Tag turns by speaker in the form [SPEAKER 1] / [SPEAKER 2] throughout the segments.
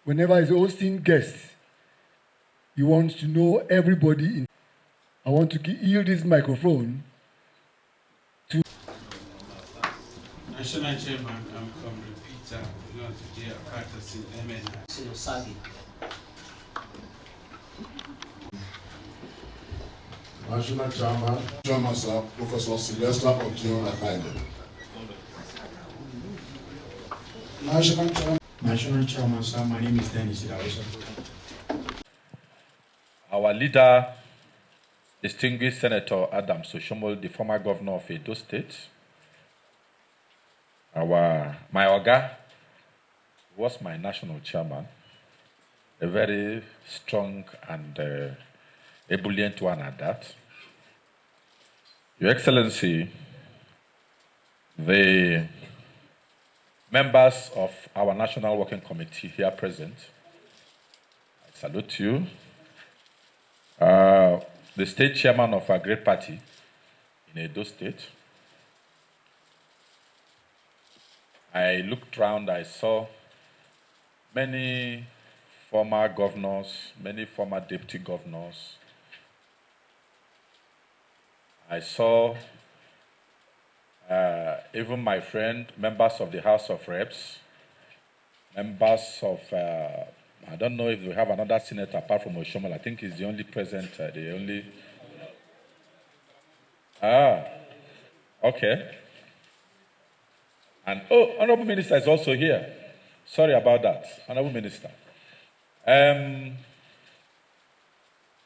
[SPEAKER 1] Whenever he's hosting guests, he wants to know everybody. I want to yield this microphone to
[SPEAKER 2] National Chairman, I'm Comrade Peter, not today, a practice in MN.
[SPEAKER 3] National Chairman, Sir, Professor Sylvester Otion Akaide.
[SPEAKER 4] National Chairman, sir, my name is Dennis Idawisa.
[SPEAKER 5] Our leader, distinguished Senator Oshiomhole, the former governor of Edo State. My Oga was my national chairman, a very strong and ebullient one at that. Your Excellency, the members of our National Working Committee here present, I salute you. The state chairman of our great party in Edo State. I looked around, I saw many former governors, many former deputy governors. I saw even my friend, members of the House of Reps, members of, I don't know if we have another senator apart from Oshiomhole. I think he's the only present, the only. Okay. And, Honorable Minister is also here. Sorry about that, Honorable Minister.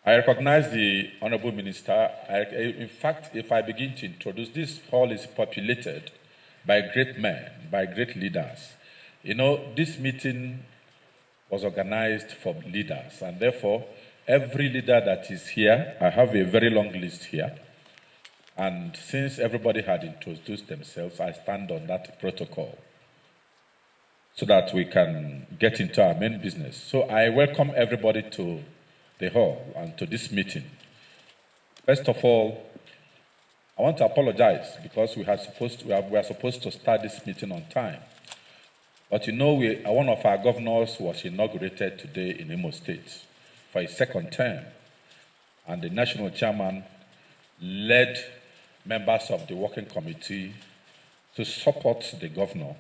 [SPEAKER 5] I recognize the Honorable Minister. In fact, if I begin to introduce, this hall is populated by great men, by great leaders. You know, this meeting was organized for leaders. And therefore, every leader that is here, I have a very long list here. And since everybody had introduced themselves, I stand on that protocol so that we can get into our main business. So I welcome everybody to the hall and to this meeting. First of all, I want to apologize because we are supposed to start this meeting on time. But you know, one of our governors was inaugurated today in Imo State for a second term. And the national chairman led members of the working committee to support the governor,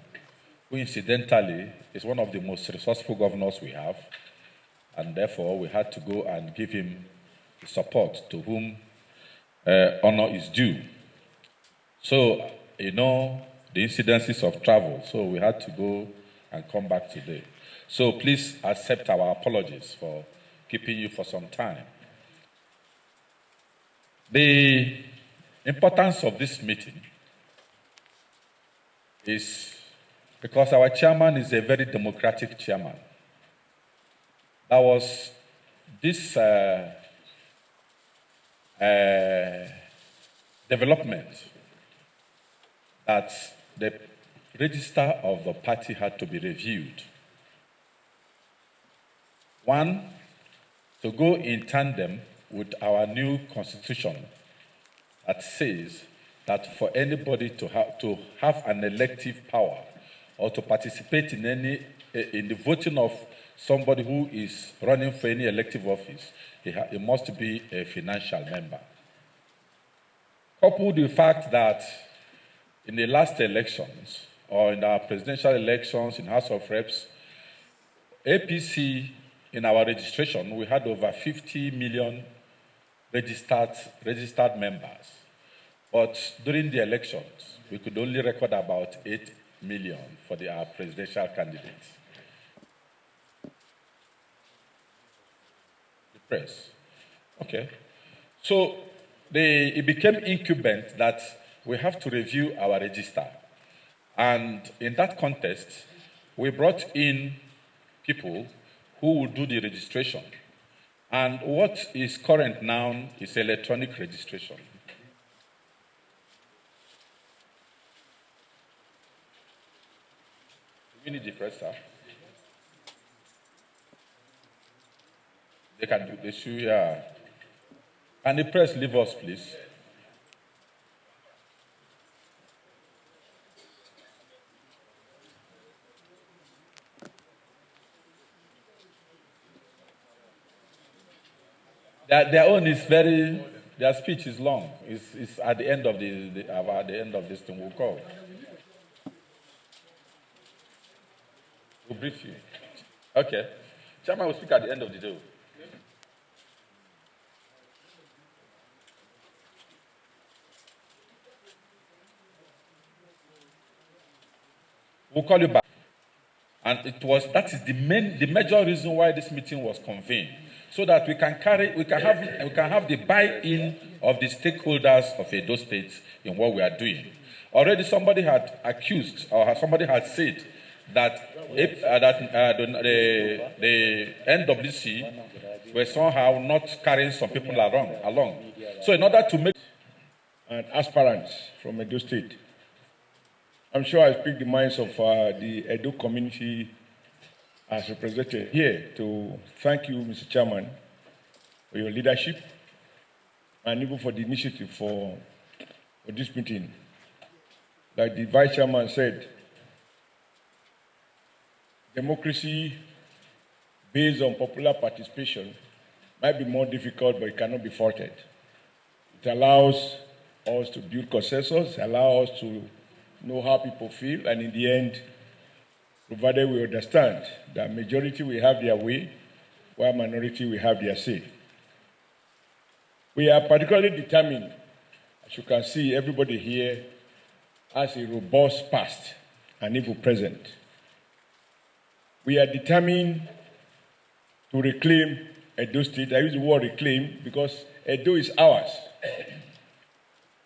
[SPEAKER 5] who incidentally is one of the most resourceful governors we have. And therefore, we had to go and give him the support to whom honor is due. So, you know, the incidences of travel. So we had to go and come back today. So please accept our apologies for keeping you for some time. The importance of this meeting is because our chairman is a very democratic chairman. There was this development that the register of the party had to be reviewed. One, to go in tandem with our new constitution that says that for anybody to have an elective power or to participate in the voting of somebody who is running for any elective office, he must be a financial member. Coupled with the fact that in the last elections, or in our presidential elections in House of Reps, APC, in our registration, we had over 50 million registered members. But during the elections, we could only record about 8 million for our presidential candidates. The press. Okay. So it became incumbent that we have to review our register. And in that context, we brought in people who will do the registration. And what is current now is electronic registration. We need the press, sir. They can do the issue, yeah. And the press, leave us, please. Their own is their speech is long. It's at the end of at the end of this thing we'll call. We'll brief you. Okay. Chairman will speak at the end of the day. We'll call you back. And that is the major reason why this meeting was convened. So that we can have the buy-in of the stakeholders of Edo State in what we are doing. Already somebody had accused, or somebody had said that the NWC were somehow not carrying some people along. So in order to make
[SPEAKER 6] and aspirants from Edo State, I'm sure I speak the minds of the Edo community as represented here to thank you, Mr. Chairman, for your leadership and even for the initiative for this meeting. Like the Vice Chairman said, democracy based on popular participation might be more difficult, but it cannot be faulted. It allows us to build consensus, allows us to know how people feel, and in the end, provided we understand that majority will have their way, while minority will have their say. We are particularly determined, as you can see, everybody here has a robust past and even present. We are determined to reclaim Edo State. I use the word reclaim because Edo is ours.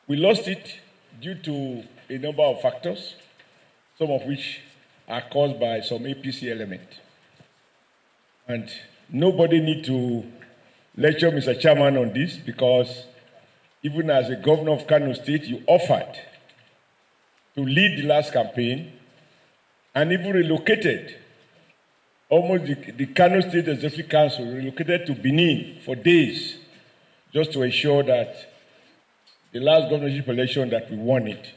[SPEAKER 6] We lost it due to a number of factors, some of which are caused by some APC element. And nobody need to lecture Mr. Chairman on this, because even as a governor of Kano State, you offered to lead the last campaign and even relocated. Almost the Kano State Executive Council relocated to Benin for days just to ensure that the last governorship election that we won it.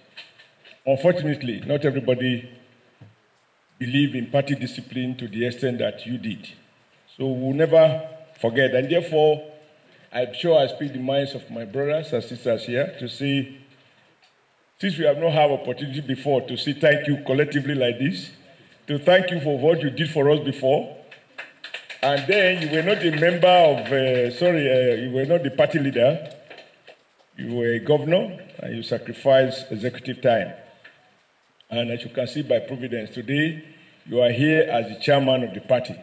[SPEAKER 6] Unfortunately, not everybody believe in party discipline to the extent that you did. So we'll never forget. And therefore, I'm sure I speak the minds of my brothers and sisters here to say, since we have not had opportunity before to say thank you collectively like this, to thank you for what you did for us before. And then you were not a member of, you were not the party leader. You were a governor and you sacrificed executive time. And as you can see by providence, today you are here as the chairman of the party.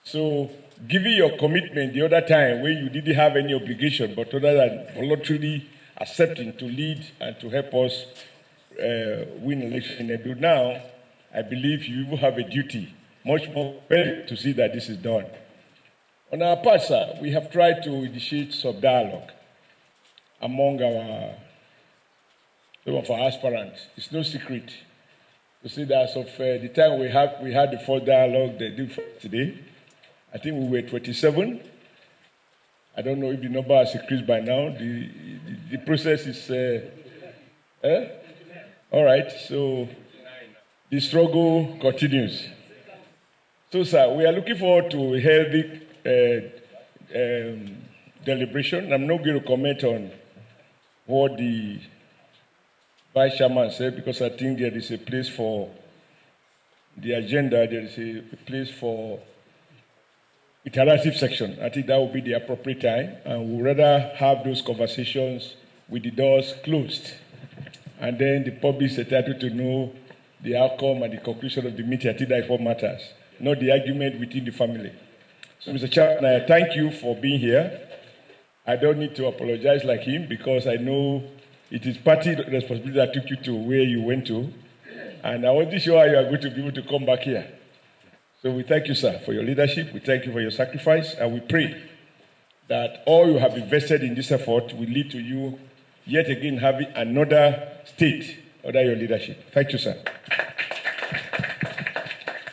[SPEAKER 6] So, given your commitment the other time when you didn't have any obligation, but other than voluntarily accepting to lead and to help us win election in Edo, now I believe you will have a duty, much more better, to see that this is done. On our part, sir, we have tried to initiate some dialogue among some of our aspirants. It's no secret to see that as of the time we had the first dialogue they did today, I think we were 27. I don't know if the number has increased by now. The process is, all right, so the struggle continues. So, sir, we are looking forward to a healthy deliberation. I'm not going to comment on what the Vice Chairman said, because I think there is a place for the agenda, there is a place for interactive section. I think that will be the appropriate time, and we'd rather have those conversations with the doors closed. And then the public is entitled to know the outcome and the conclusion of the meeting. I think that is what matters, not the argument within the family. So, Mr. Chairman, I thank you for being here. I don't need to apologize like him, because I know it is party responsibility that took you to where you went to. And I wasn't sure you are going to be able to come back here. So we thank you, sir, for your leadership. We thank you for your sacrifice. And we pray that all you have invested in this effort will lead to you yet again having another state under your leadership. Thank you, sir.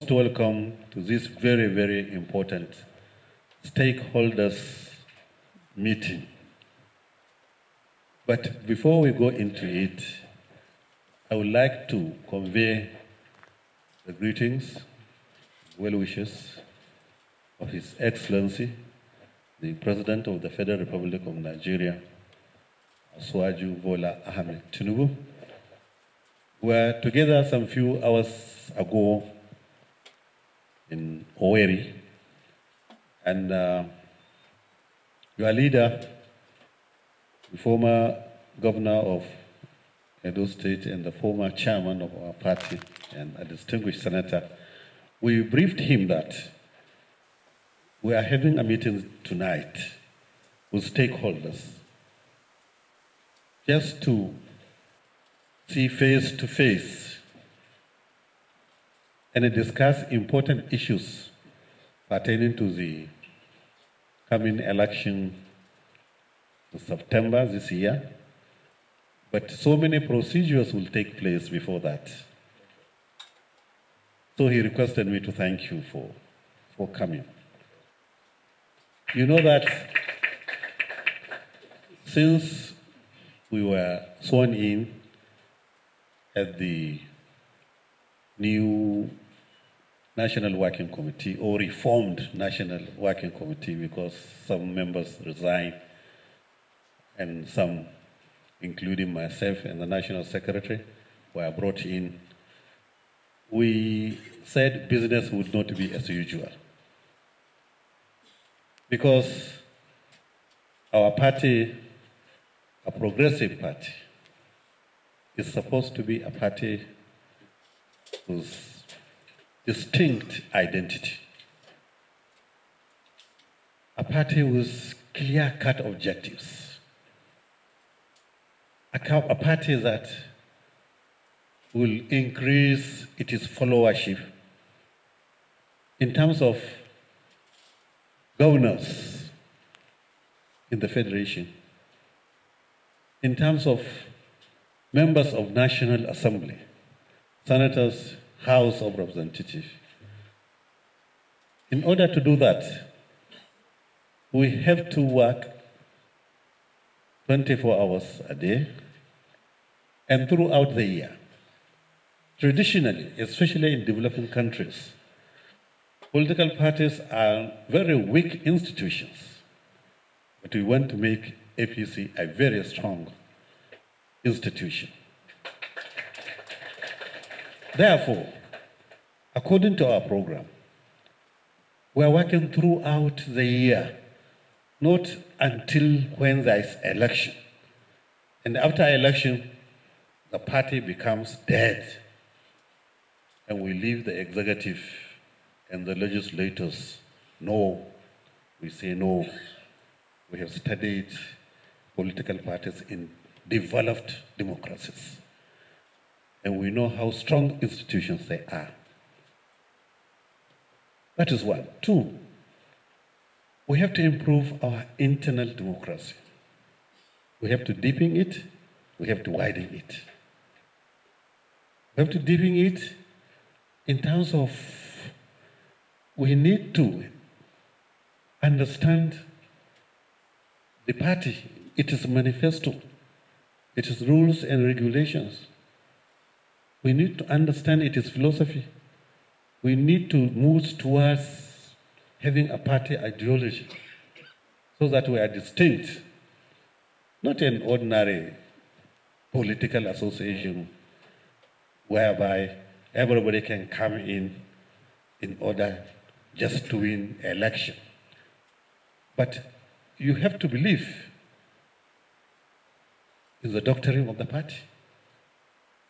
[SPEAKER 7] Welcome to this very, very important stakeholders meeting. But before we go into it, I would like to convey the greetings, well wishes of His Excellency, the President of the Federal Republic of Nigeria, Asiwaju Bola Ahmed Tinubu. We were together some few hours ago in Owerri, and your leader, the former governor of Edo State and the former chairman of our party and a distinguished senator, we briefed him that we are having a meeting tonight with stakeholders just to see face to face and discuss important issues pertaining to the coming election in September this year. But so many procedures will take place before that. So he requested me to thank you for coming. You know that since we were sworn in at the new National Working Committee, or reformed National Working Committee, because some members resigned and some, including myself and the National Secretary, were brought in, we said business would not be as usual. Because our party, a progressive party, is supposed to be a party with distinct identity. A party with clear-cut objectives. A party that will increase its followership in terms of governors in the Federation, in terms of members of National Assembly, senators, House of Representatives. In order to do that, we have to work 24 hours a day and throughout the year. Traditionally, especially in developing countries, political parties are very weak institutions, but we want to make APC a very strong institution. Therefore, according to our program, we are working throughout the year, not until when there is election. And after election, the party becomes dead, and we leave the executive and the legislators. No, we say no. We have studied political parties in developed democracies, and we know how strong institutions they are. That is one. Two, we have to improve our internal democracy. We have to deepen it, we have to widen it. We have to deepen it in terms of we need to understand the party, its manifesto, its rules and regulations. We need to understand its philosophy. We need to move towards having a party ideology so that we are distinct, not an ordinary political association whereby everybody can come in order just to win election. But you have to believe in the doctrine of the party,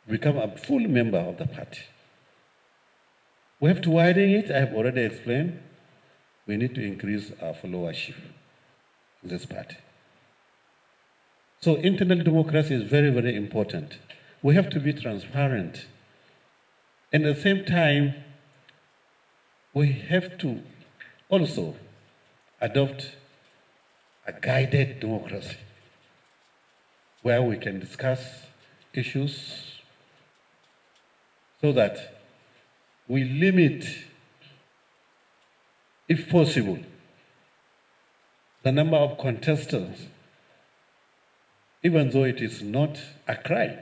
[SPEAKER 7] become a full member of the party. We have to widen it, I have already explained. We need to increase our followership in this party. So internal democracy is very, very important. We have to be transparent. And at the same time, we have to also adopt a guided democracy where we can discuss issues so that we limit, if possible, the number of contestants, even though it is not a crime.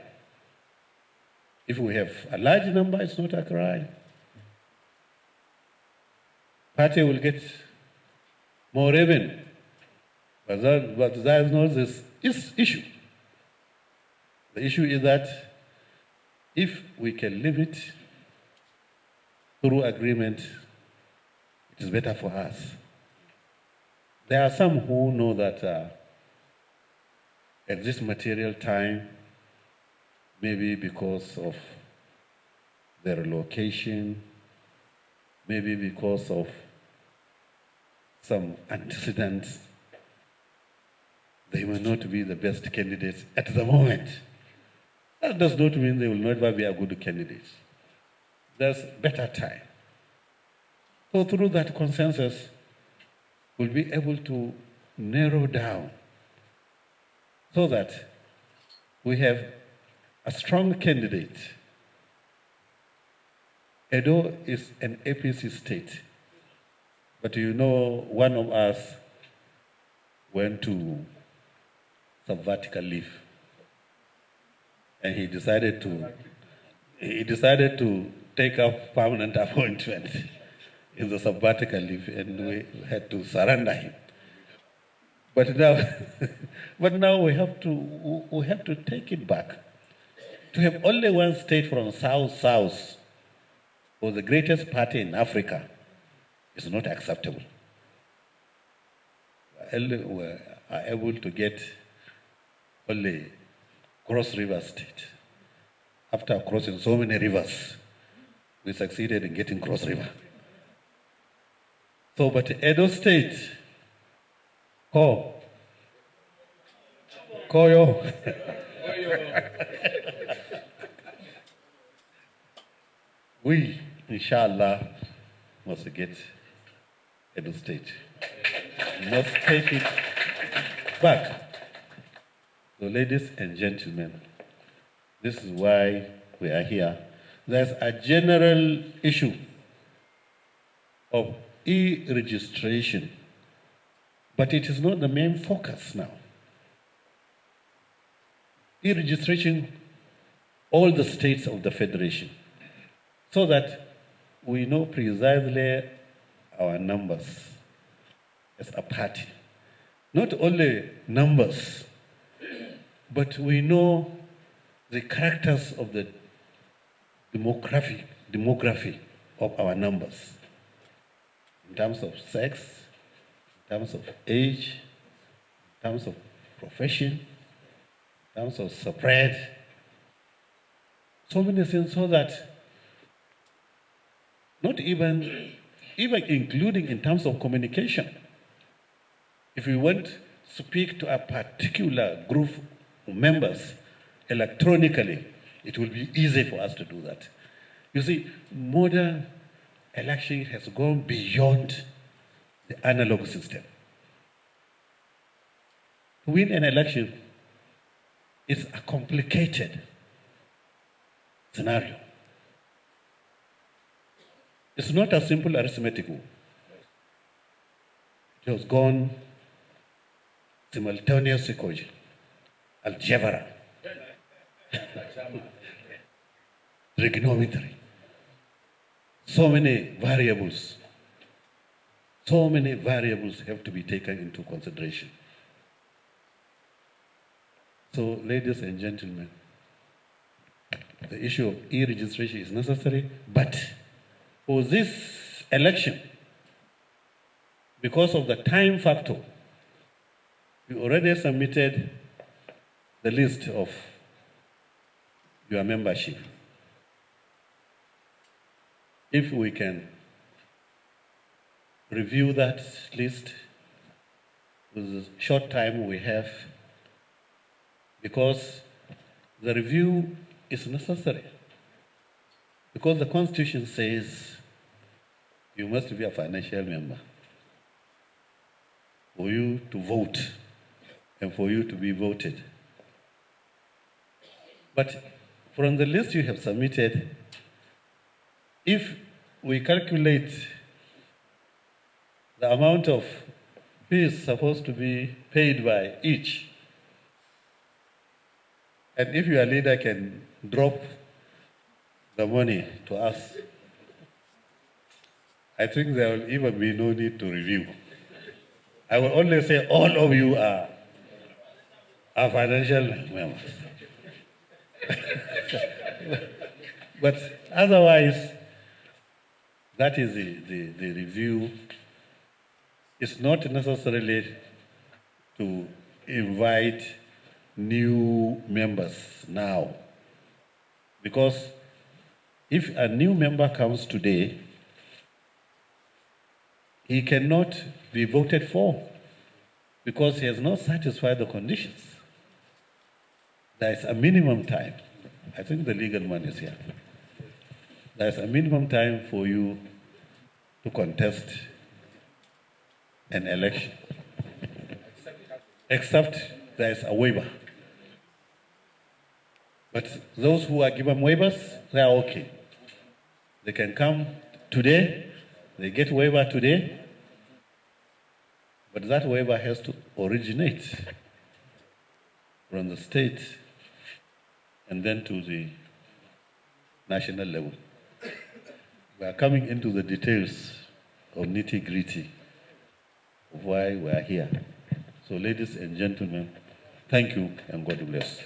[SPEAKER 7] If we have a large number, it's not a crime. Party will get more revenue, but that is not this issue. The issue is that if we can limit through agreement, it is better for us. There are some who know that at this material time, maybe because of their location, maybe because of some antecedents, they may not be the best candidates at the moment. That does not mean they will never be a good candidate. There's better time. So through that consensus, we'll be able to narrow down so that we have a strong candidate. Edo is an APC state, but you know one of us went to sabbatical leave, and he decided to take up permanent appointment in the sabbatical leave, and we had to surrender him. But now we have to take it back. To have only one state from South for the greatest party in Africa is not acceptable. We are able to get only Cross River State. After crossing so many rivers, we succeeded in getting Cross River. So, but Edo State, Koyo. We, inshallah, must get Edo State. We must take it back. So, ladies and gentlemen, this is why we are here. There's a general issue of e-registration, but it is not the main focus now. E-registration, all the states of the Federation, so that we know precisely our numbers as a party. Not only numbers, but we know the characters of the demography of our numbers, in terms of sex, in terms of age, in terms of profession, in terms of spread, so many things, so that not even including in terms of communication. If we want to speak to a particular group of members electronically, it will be easy for us to do that. You see, modern election has gone beyond the analog system. To win an election is a complicated scenario. It's not a simple arithmetic. It has gone simultaneous equation, algebra, trigonometry. So many variables have to be taken into consideration. So, ladies and gentlemen, the issue of e-registration is necessary, but for this election, because of the time factor, you already submitted the list of your membership. If we can review that list with the short time we have, because the review is necessary. Because the Constitution says you must be a financial member for you to vote and for you to be voted. But from the list you have submitted, if we calculate the amount of fees supposed to be paid by each, and if your leader can drop the money to us, I think there will even be no need to review. I will only say all of you are financial members. But otherwise, that is the review. It's not necessarily to invite new members now. Because if a new member comes today, he cannot be voted for because he has not satisfied the conditions. There is a minimum time. I think the legal man is here. There is a minimum time for you to contest an election, except there is a waiver. But those who are given waivers, they are okay. They can come today, they get waiver today, but that waiver has to originate from the state and then to the national level. We are coming into the details of nitty-gritty of why we are here. So, ladies and gentlemen, thank you and God bless.